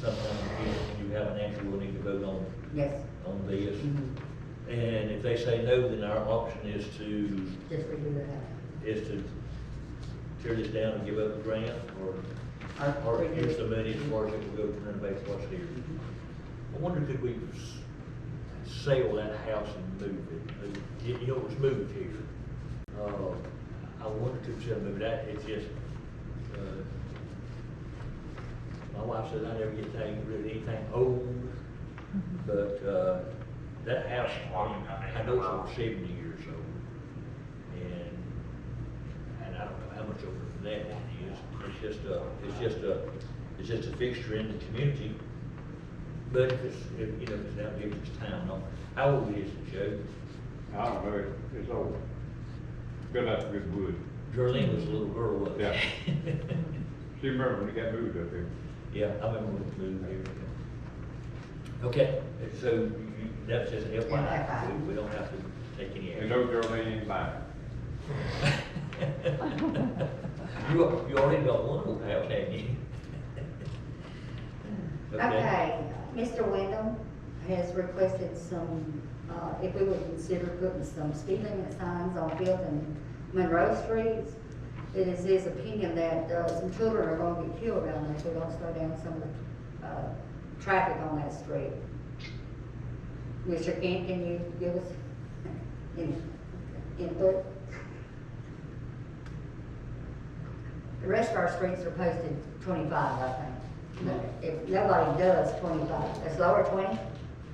sometime when you have an answer, we'll need to vote on. Yes. On this. Mm-hmm. And if they say no, then our option is to. Just redo the house. Is to tear this down and give up the grant, or redo use it. the money as far as it will go to renovate what's here. I wonder, could we sell that house and move it? You know, it was moved here. I wonder could we sell and move that, it's just, my wife said I never get rid of anything old, But, that house, I know it's over 70 years old. And I don't know how much older than that one is. It's just a fixture in the community. But if it's, you know, if it's out here, it's time, no. How old is it, Joe? I don't know, it's old. Built out of good wood. Darlene was a little girl, wasn't she? Yeah. She remember when it got moved up here. Yeah, I remember when it moved here. Okay, so that's just an FYI, we don't have to take any And action. no Darlene ain't lying. You already got one old house, haven't you? Okay, Mr. Wyndham has requested some, if we would consider putting some speed limit signs on Fifth and Monroe Streets. It is his opinion that, some children are gonna get killed down there if we don't slow down some of the, traffic on that street. Mr. Kent, can you give us input? The rest of our streets are posted 25, I think. If nobody does 25, it's lower 20,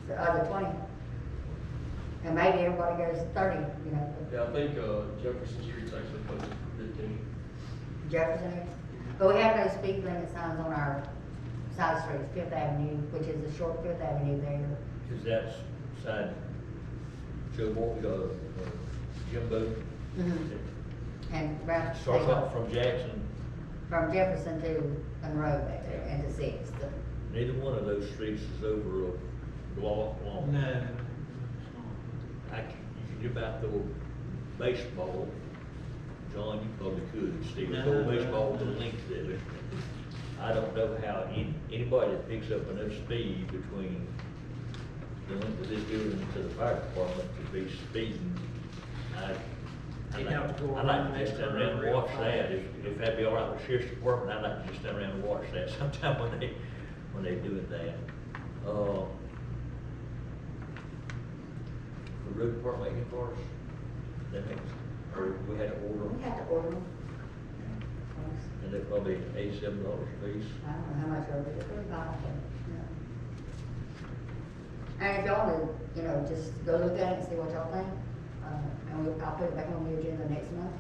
the other 20. And maybe everybody goes 30, you know. Yeah, I think, Jefferson Street's actually posted for 15. Jefferson is. But we have no speed limit signs on our side streets, Fifth Avenue, which is a short Fifth Avenue there. Cause that's side, Joe Moore, Jimbo. And round. Starts off from Jackson. From Jefferson to Monroe back there, and to Sixth. Neither one of those streets is over a block long. No, it's You can about throw a baseball, John, you probably could, Steve, No, throw a no, baseball no. to the length of it. I don't know how anybody that picks up enough speed between the length of this building to the fire department to be speeding. You'd have to go I'd like around to just that stand around and real watch fast. that, if that'd be all right with the sheriff's department, I'd like to just stand around and watch that sometime when they doing that. The road department making cars, that makes, or we had to order We them, have to order them. and they're probably $87 a piece. I don't know how much over it, $35, but, yeah. And if y'all would, you know, just go look at it and see what y'all think, and I'll put it back on the agenda next month.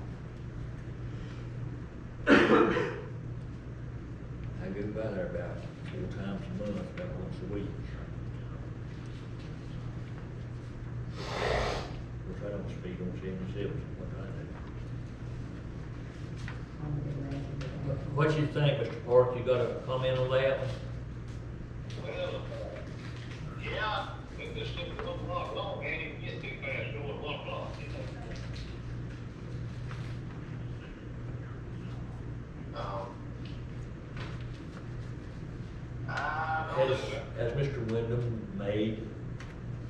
I go by there about 4 times a month, about once a week. Which I don't speed on 77, what I do. What you think, Mr. Park, you got a comment on that? Well, yeah, if this took 1 block long, can't even get too fast going 1 block. I don't know. Has Mr. Wyndham made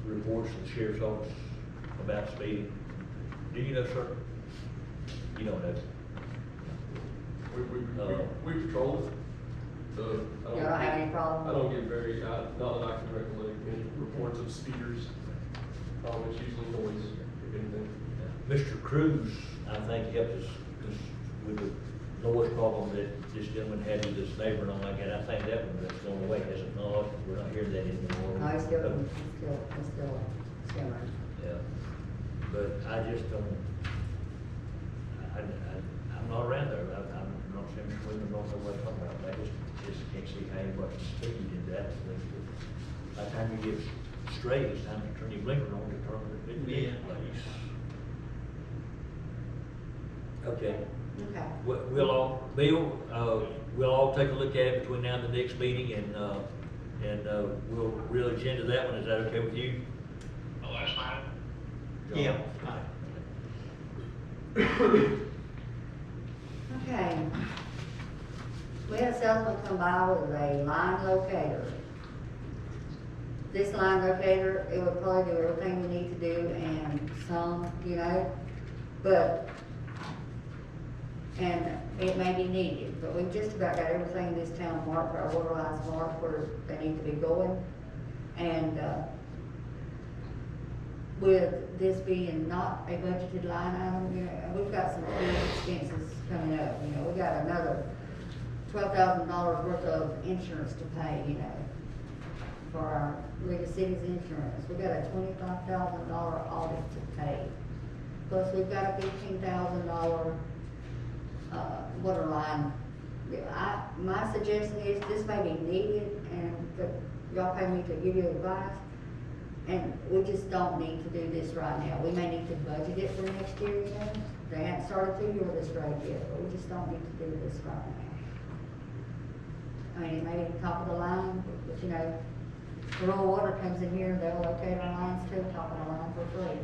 reports to the sheriff's office about speeding? Do you know, sir? You don't know? We patrol it, so You don't have any problem? I don't get very, not that I can recollect any reports of speeders. It's usually noise, if anything. Mr. Cruz, I think, helped us with the noise problem that this gentleman had with his neighbor and all like that. I think that one that's going away, has it not? We're not hearing that anymore. No, it's still simmering. Yeah, but I just don't, I'm not around there, I'm not saying Mr. Wyndham don't know what I'm talking about, I just can't see how anybody can speed in that. By the time you get straight, it's time to turn your blinker on to turn it in Yeah. place. Okay, Okay. we'll all, Bill, we'll all take a look at it between now and the next meeting, and we'll really attend to that one, is that okay with you? Oh, that's fine. John? Yeah, fine. Okay. We had a salesman come by with a line locator. This line locator, it would probably do everything we need to do and some, you know, and it may be needed, but we've just about got everything in this town marked, our water lines marked where they need to be going. And, with this being not a budgeted line item, you know, we've got some big expenses coming up, you know, we got another $12,000 worth of insurance to pay, you know. for our League of Cities insurance. We got a $25,000 audit to pay. Plus, we've got a $15,000, water line. My suggestion is, this may be needed, and y'all pay me to give you advice, and we just don't need to do this right now. We may need to budget it for next year, you know? They haven't started to year this rate yet, but we just don't need to do this right now. I mean, it may be top of the line, but you know, rural water comes in here, they'll locate our lines too, top of the line for free.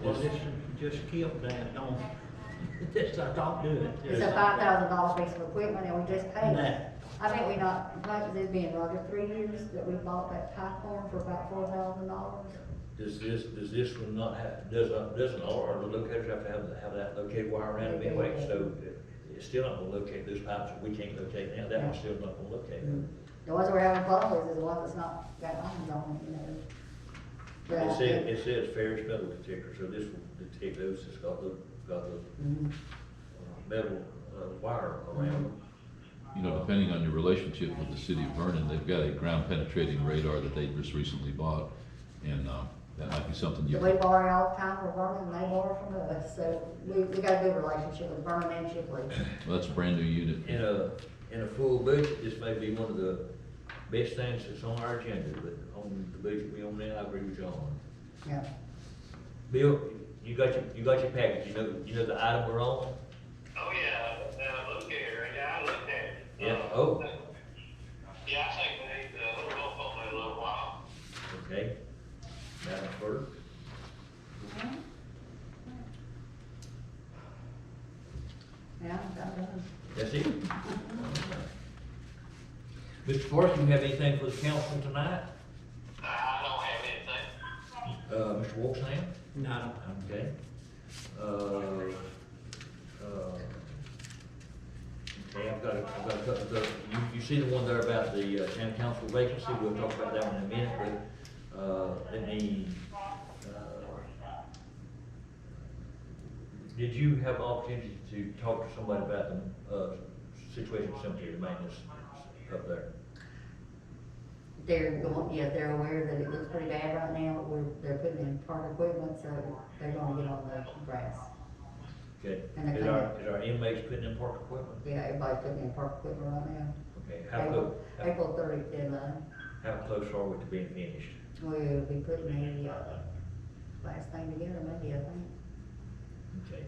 Well, just keep that, don't, don't do it. It's a $5,000 piece of equipment, and we just paid it. Nah. I think we not, like, it's been, Roger, 3 years that we bought that Tycorn for about $4,000. Does this one not have, doesn't all our locators have to have that located wire around it anyway? So it's still not gonna locate those pipes that we can't locate now, that one's still not gonna locate them. The ones we're having problems with is the ones that's not got lines on them, you know. But It says ferrous metal detector, so this will detect those that's got the Mhm. metal, wire around them. You know, depending on your relationship with the city of Vernon, they've got a ground penetrating radar that they just recently bought, and, that might be something you So we could, borrow all the time from Vernon, and they borrow from us, so we got a good relationship with Vernon and Shipley. well, that's a brand new unit. In a full budget, this may be one of the best things that's on our agenda, but on the budget we on now, I agree with John. Yeah. Bill, you got your package, you know the item we're on? Oh, yeah, now look here, yeah, I looked at it. Yeah, oh, Yeah, I think we need to hold off on that a little while. okay. Madam Clerk? Yeah, I'm done. That's it? Mr. Forrest, you have anything for the council tonight? I don't have anything. Mr. Walksnail? No. Okay. Okay, I've got a couple of, you see the one there about the town council vacancy, we'll talk about that one in a minute, but, let me, did you have an opportunity to talk to somebody about the, situation at cemetery, the maintenance up there? They're going, yeah, they're aware that it looks pretty bad right now, they're putting in park equipment, so they're gonna get on the grass. Okay, And the is our inmates putting in park equipment? Yeah, everybody's putting in park equipment right now. Okay, how close, April 30th deadline. how close are we to being finished? We'll be putting the, last thing together, maybe, I think. Okay.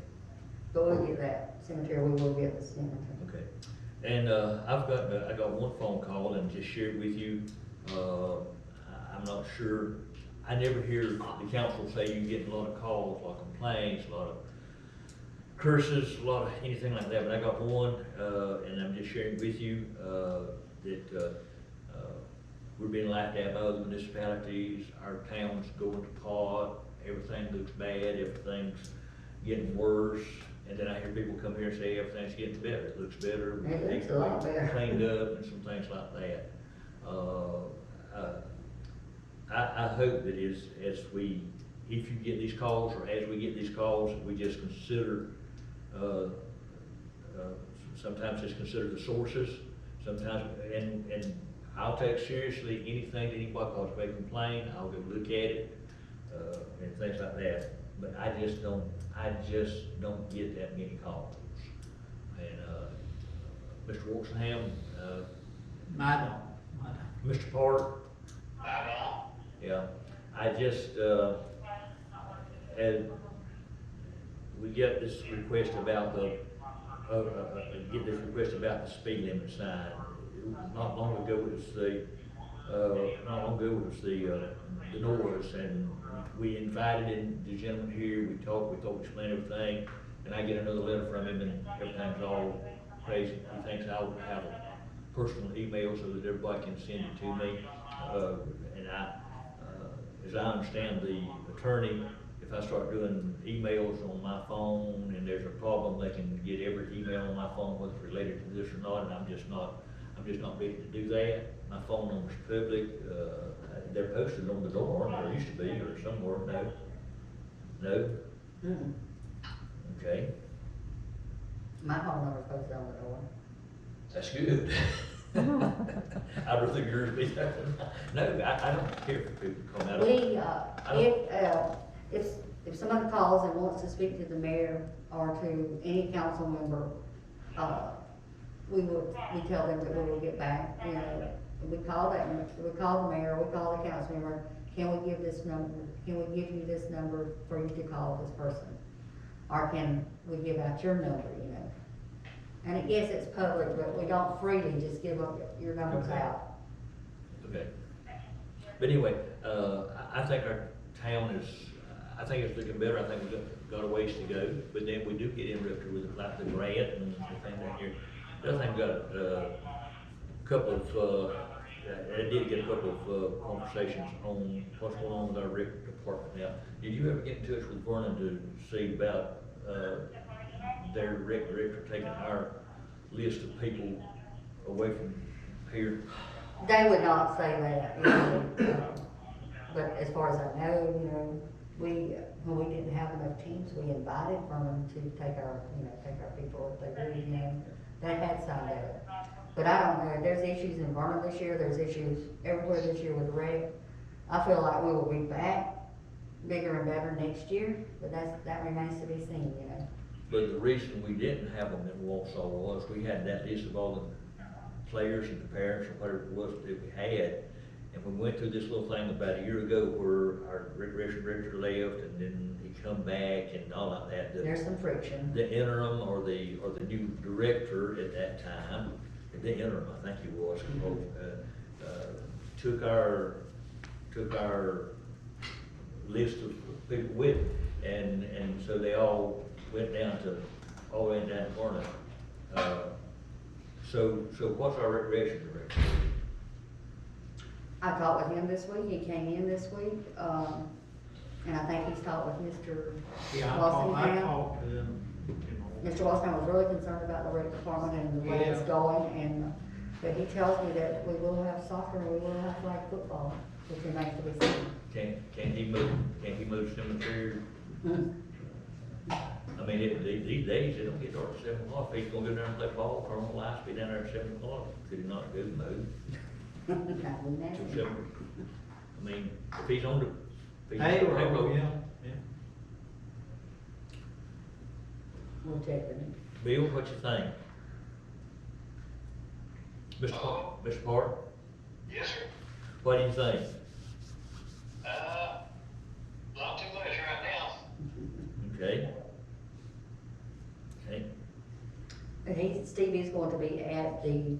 But we'll get that cemetery, we will get the cemetery. Okay, and, I got one phone call and just shared with you, I'm not sure, I never hear the council say you get a lot of calls, a lot of complaints, a lot of curses, a lot of anything like that, but I got one, and I'm just sharing with you, that, we're being laughed at by other municipalities, our town's going to pot, everything looks bad, everything's getting worse. And then I hear people come here and say everything's getting better, it looks better. It looks a lot better. Cleaned up and some things like that. I hope that if you get these calls, or as we get these calls, we just consider, sometimes just consider the sources, sometimes, and I'll take seriously anything that anybody calls, if they complain, I'll go look at it, and things like that. But I just don't get that many calls. And, Mr. Walksnail, I don't. Mr. Park, I don't. yeah, I just, we get this request about the speed limit sign. Not long ago it was the noise, and we invited in the gentleman here, we talked, explained everything, and I get another letter from him, and everything's all crazy. He thinks I would have a personal email so that everybody can send it to me, and as I understand the attorney, if I start doing emails on my phone and there's a problem, they can get every email on my phone, whether it's related to this or not, and I'm just not ready to do that. My phone number's public, they're posted on the door, or used to be, or somewhere, no? Mm-mm. Okay, My phone number's posted on the door. that's good. I'd rather yours be there than mine. No, I don't care if people come out. We, I don't- if somebody calls and wants to speak to the mayor or to any council member, we tell them that we will get back, you know. We call the mayor, we call the council member, can we give this number, can we give you this number for you to call this person? Or can we give out your number, you know? And yes, it's public, but we don't freely just give up your numbers Okay. out. Okay. But anyway, I think our town is, I think it's looking better, I think we've got a ways to go, but then we do get interrupted with like the grant and the thing down here. The other thing, got a couple of, I did get a couple of conversations on what's going on with our rec department now. Did you ever get in touch with Vernon to see about, their rec director taking our list of people away from here? They would not say that, you know, but as far as I know, you know, when we didn't have enough teams, we invited Vernon to take our people if they do, you know, that had signed up. But I don't know, there's issues in Vernon this year, there's issues everywhere this year with rec. I feel like we will be back bigger and better next year, but that remains to be seen, you know. But the reason we didn't have them in Wausau was we had that list of all the players and the parents or whatever it was that we had. And we went through this little thing about a year ago where our recreation director left and then he come back and all like that. There's some friction. The interim or the new director at that time, the interim, I think he was, took our list of people with, and so they all went down to, all the way down to Vernon. So what's our recreation director? I talked with him this week, he came in this week, and I think he's talked with Mr. Yeah, I Walsingham. talked to them, you know. Mr. Walsingham was really concerned about the rec department and the way it's Yeah. going, and, but he tells me that we will have soccer and we will have flag football, which remains to be seen. Can he move cemetery? I mean, these days, they don't get dark at 7 o'clock. If he's gonna go down and play ball, turn on the lights, be down there at 7 o'clock. Could he not go move I wouldn't ask till him. 7? I mean, if he's on the, if he's on Hey, the Rob, payroll. yeah, yeah. We'll check with him. Bill, what you think? Mr. Park, Yes, sir. what do you think? Not too much right now. Okay. Okay, And Stevie's going to be at the,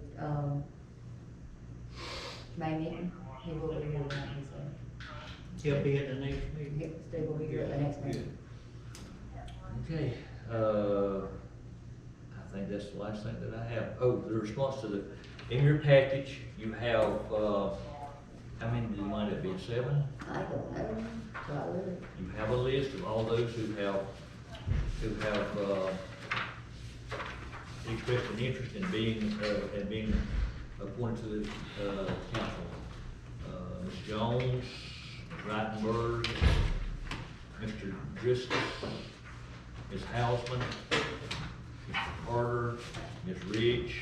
May meeting, he will be here, right, he said. He'll be at the next meeting. Yep, Steve will be here at the next meeting. okay, I think that's the last thing that I have. Oh, the response to in your package, you have, how many do you wind up being, 7? I don't know, probably. You have a list of all those who have expressed an interest in being appointed to the council. Ms. Jones, Ms. Reitenberg, Mr. Driscoll, Ms. Hausman, Mr. Carter, Ms. Rich.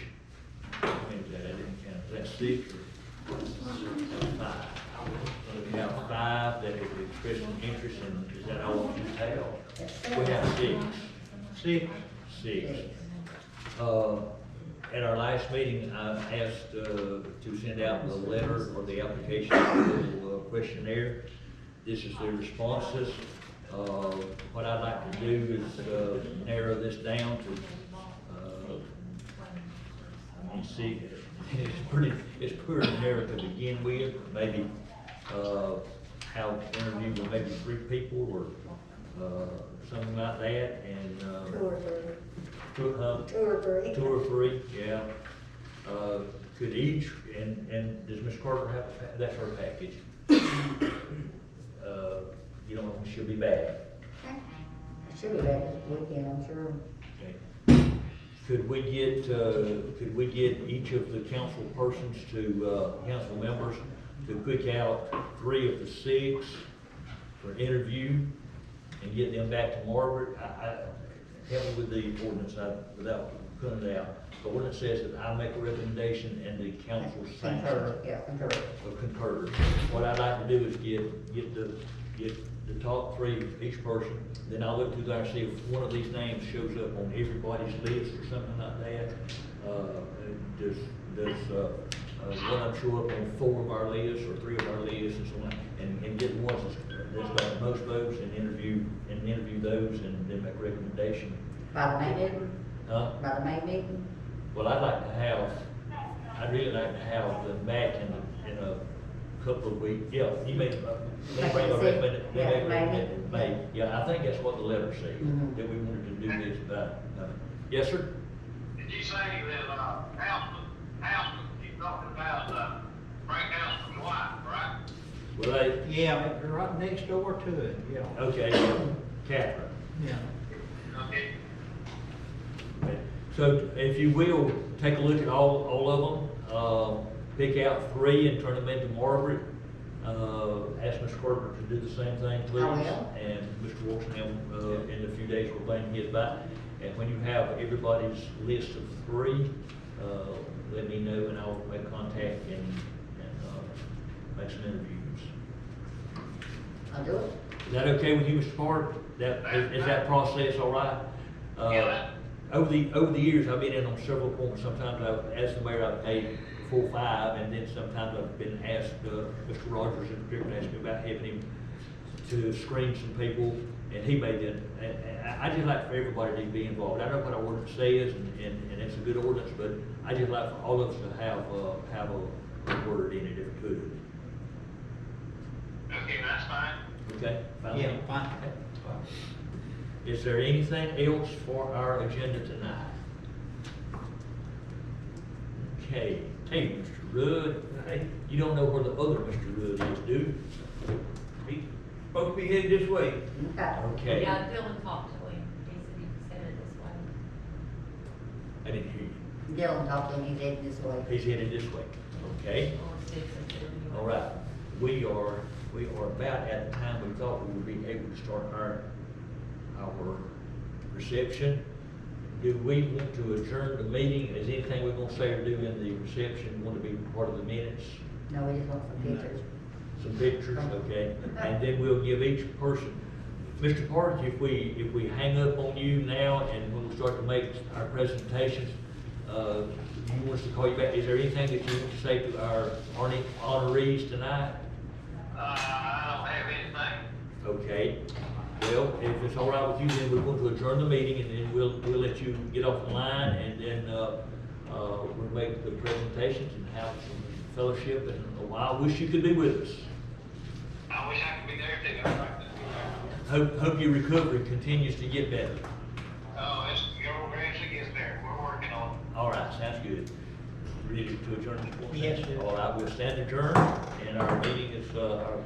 How many is that? I didn't count. Is that 6 or 5? So we have 5 that have expressed an interest in, is that all you have? We have 6. 6. 6. At our last meeting, I asked to send out the letter or the application questionnaire. This is the responses. What I'd like to do is narrow this down to, I mean, see, it's pretty narrow to begin with. Maybe have interview with maybe 3 people or something like that, and 2 or 3. 2 or 3. 2 or 3, yeah. Could each, and does Ms. Carter have, that's her package. You don't know when she'll be back. I should be back this weekend, I'm sure. Okay. Could we get each of the council persons council members to pick out 3 of the 6 for an interview and get them back to Margaret? Help me with the ordinance, without print it out. The ordinance says that I make a recommendation and the council sanctions. Concur, yeah, concur. Or concurs. What I'd like to do is get the top three, each person, then I'll look through there and see if one of these names shows up on everybody's list or something like that. Does one of them show up on 4 of our lists or 3 of our lists and so on, and get the ones that's got the most votes and interview those and then make a recommendation. By the May meeting? Huh? By the May meeting? Well, I'd really like to have them back in a couple of weeks. Yeah, he may, they bring a recommendation, May. Yeah, I think that's what the letter said, Mhm. that we wanted to do this by, yes, sir? Did you say that, House, keep talking about, Frank House from Dwight, right? Well, Yeah, but right next door to it, yeah. okay, Catherine. Yeah. Okay. So if you will, take a look at all of them, pick out 3 and turn them into Margaret. Ask Mr. Carter to do the same thing, please. I will. And Mr. Walshnam, in a few days, will bring his back. And when you have everybody's list of 3, let me know and I'll make contact and make some interviews. I'll do it. Is that okay with you, Mr. Carter? Is that process all right? Yeah. Over the years, I've been in on several appointments. Sometimes I've asked the mayor, I've paid 4, 5, and then sometimes I've been asked, Mr. Rogers in particular asked me about having him to screen some people, and he made it. I just like for everybody to be involved. I know what our ordinance says, and it's a good ordinance, but I just like for all of us to have a word in it if we could. Okay, that's fine. Okay? Fine? Yeah, fine. Okay. Is there anything else for our agenda tonight? Okay, hey, Mr. Rudd, hey, you don't know where the other Mr. Rudd is, do you? He's supposed to be headed this way. Okay. Okay. Yeah, Dylan talked to him, he said he was headed this way. I didn't hear you. Dylan talked to him, he's headed this way. He's headed this way, okay? Or six, I said, anyway. All right, we are about at the time we thought we would be able to start our reception. Do we want to adjourn the meeting? Is anything we're gonna say or do in the reception want to be part of the minutes? No, we just want some pictures. Some pictures, okay? And then we'll give each person, Mr. Park, if we hang up on you now and we'll start to make our presentations, you want us to call you back? Is there anything that you want to say to our honorees tonight? I don't have anything. Okay, well, if it's all right with you, then we're going to adjourn the meeting, and then we'll let you get off the line, and then, we'll make the presentations and have some fellowship, and I wish you could be with us. I wish I could be there too. I'd like to. Hope your recovery continues to get better. Oh, your actually gets there. We're working on it. All right, sounds good. Ready to adjourn this morning? Yes, sir. All right, we'll stand adjourned, and our meeting is, our